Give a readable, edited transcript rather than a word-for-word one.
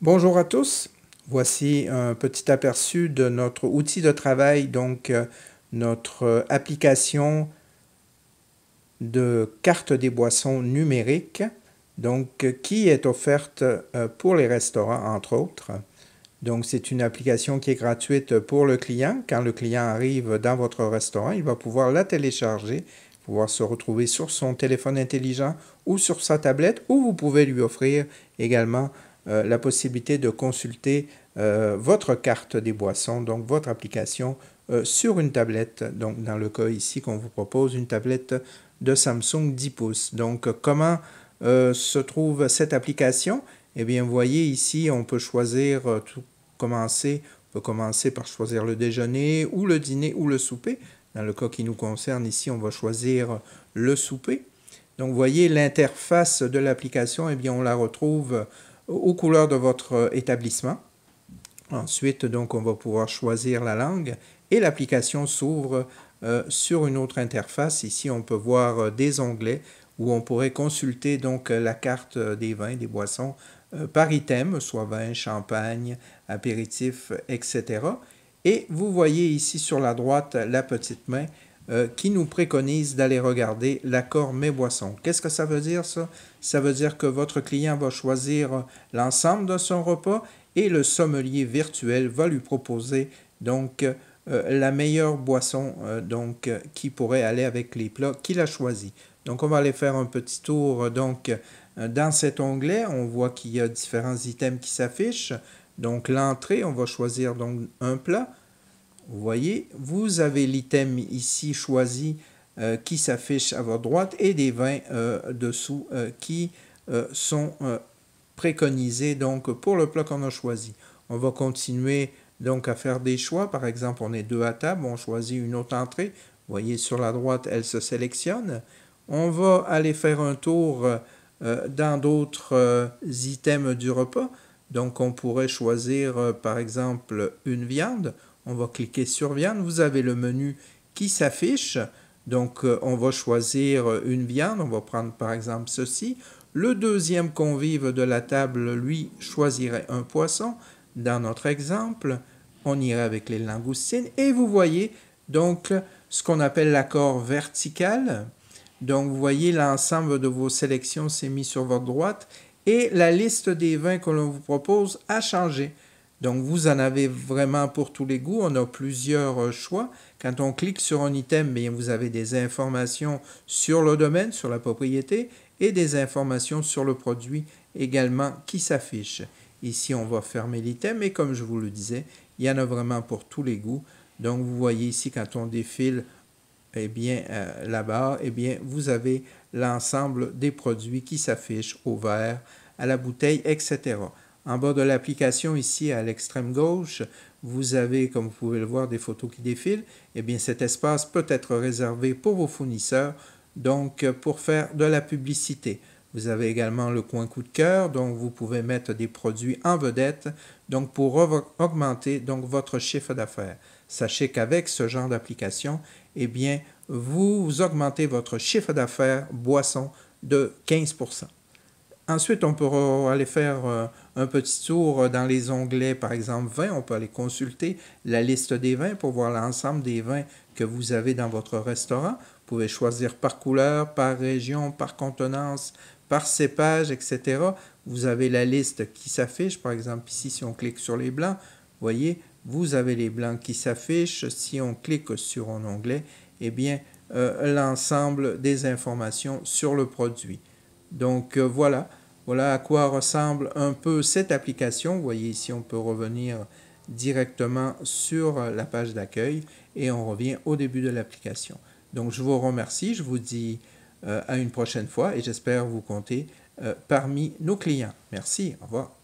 Bonjour à tous, voici un petit aperçu de notre outil de travail, donc notre application de carte des boissons numérique, donc qui est offerte pour les restaurants entre autres. Donc c'est une application qui est gratuite pour le client. Quand le client arrive dans votre restaurant, il va pouvoir la télécharger, pouvoir se retrouver sur son téléphone intelligent ou sur sa tablette, ou vous pouvez lui offrir également la possibilité de consulter votre carte des boissons, donc votre application sur une tablette. Donc dans le cas ici qu'on vous propose, une tablette de Samsung 10 pouces. Donc comment se trouve cette application? Eh bien, vous voyez ici, on peut choisir on peut commencer par choisir le déjeuner ou le dîner ou le souper. Dans le cas qui nous concerne ici, on va choisir le souper. Donc, vous voyez l'interface de l'application, eh bien, on la retrouve aux couleurs de votre établissement. Ensuite, donc, on va pouvoir choisir la langue et l'application s'ouvre sur une autre interface. Ici, on peut voir des onglets où on pourrait consulter donc la carte des vins, des boissons par item, soit vin, champagne, apéritif, etc. Et vous voyez ici sur la droite la petite main qui nous préconise d'aller regarder l'accord mets boissons. Qu'est-ce que ça veut dire ça? Ça veut dire que votre client va choisir l'ensemble de son repas et le sommelier virtuel va lui proposer donc la meilleure boisson qui pourrait aller avec les plats qu'il a choisis. Donc on va aller faire un petit tour donc dans cet onglet. On voit qu'il y a différents items qui s'affichent. Donc l'entrée, on va choisir donc un plat. Vous voyez, vous avez l'item ici choisi qui s'affiche à votre droite et des vins dessous qui sont préconisés donc pour le plat qu'on a choisi. On va continuer donc à faire des choix. Par exemple, on est deux à table, on choisit une autre entrée. Vous voyez sur la droite, elle se sélectionne. On va aller faire un tour dans d'autres items du repas. Donc on pourrait choisir par exemple une viande. On va cliquer sur viande. Vous avez le menu qui s'affiche. Donc on va choisir une viande. On va prendre par exemple ceci. Le deuxième convive de la table, lui, choisirait un poisson. Dans notre exemple, on irait avec les langoustines. Et vous voyez donc ce qu'on appelle l'accord vertical. Donc vous voyez l'ensemble de vos sélections s'est mis sur votre droite et la liste des vins que l'on vous propose a changé. Donc vous en avez vraiment pour tous les goûts, on a plusieurs choix. Quand on clique sur un item, bien, vous avez des informations sur le domaine, sur la propriété et des informations sur le produit également qui s'affichent. Ici, on va fermer l'item et comme je vous le disais, il y en a vraiment pour tous les goûts. Donc vous voyez ici quand on défile là-bas, vous avez l'ensemble des produits qui s'affichent au verre, à la bouteille, etc. En bas de l'application, ici à l'extrême gauche, vous avez, comme vous pouvez le voir, des photos qui défilent. Cet espace peut être réservé pour vos fournisseurs, donc pour faire de la publicité. Vous avez également le coin coup de cœur, donc vous pouvez mettre des produits en vedette, donc pour augmenter donc votre chiffre d'affaires. Sachez qu'avec ce genre d'application, vous augmentez votre chiffre d'affaires boisson de 15%. Ensuite, on peut aller faire un petit tour dans les onglets, par exemple vin. On peut aller consulter la liste des vins pour voir l'ensemble des vins que vous avez dans votre restaurant. Vous pouvez choisir par couleur, par région, par contenance, par cépage, etc. Vous avez la liste qui s'affiche. Par exemple, ici, si on clique sur les blancs, vous voyez, vous avez les blancs qui s'affichent. Si on clique sur un onglet, l'ensemble des informations sur le produit. Donc voilà à quoi ressemble un peu cette application. Vous voyez ici, on peut revenir directement sur la page d'accueil et on revient au début de l'application. Donc je vous remercie, je vous dis à une prochaine fois et j'espère vous compter parmi nos clients. Merci, au revoir.